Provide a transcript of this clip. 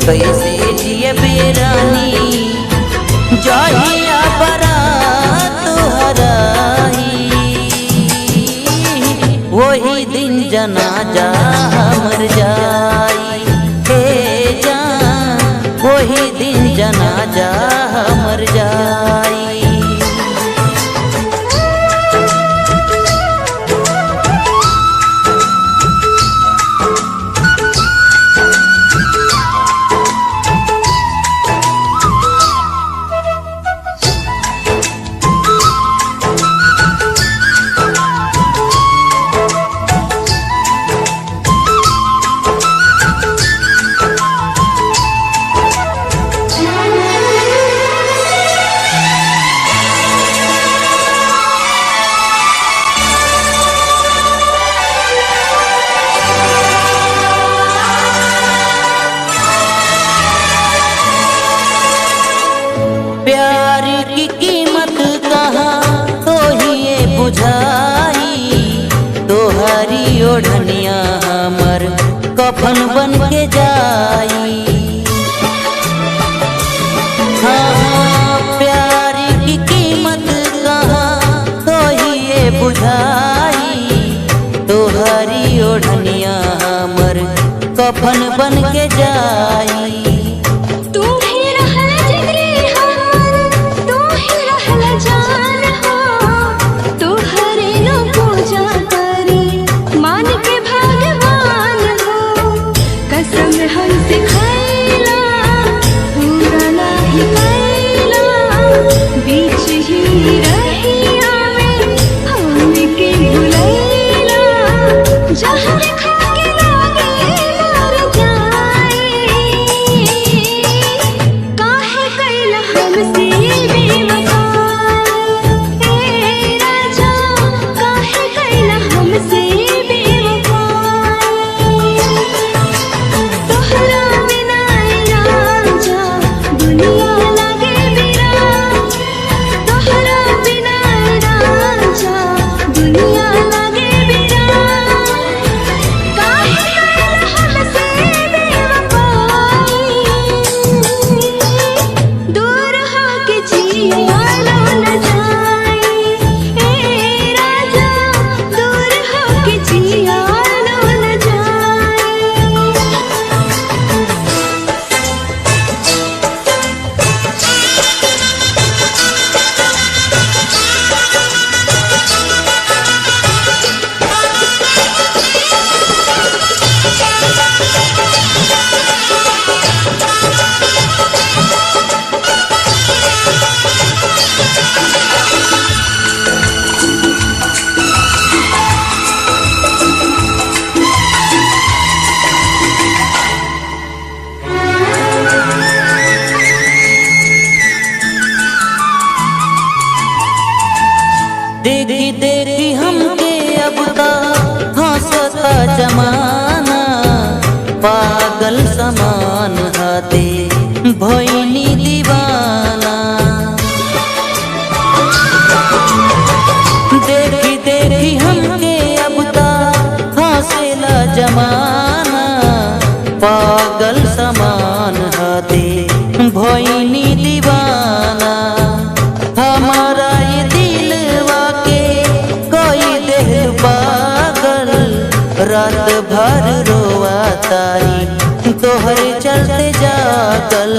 कैसे जिए बेरानी जहिया बारात हराई वही दिन जनाजा हमर जाई। हे जान वही दिन जनाजा हमर जाई। प्यार की कीमत कहाँ तो ही ये बुझाई तोहरी ओढ़निया हमर कफन बन के जाई। हाँ प्यार की कीमत कहाँ तो ही ये बुझाई तोहरी ओढ़निया हमर कफन बन के जाई। देखी देखी हमके अब तक हंसता जमाना पागल समान हाथे भइनी दीवाना। देखी देखी हमके अब तक हंसेला जमाना पागल समान हाथे भइनी दीवाना। हमारा ये दिलवा के कोई देह पागल रात भर रोआ तारी तोहरे चलते जागल।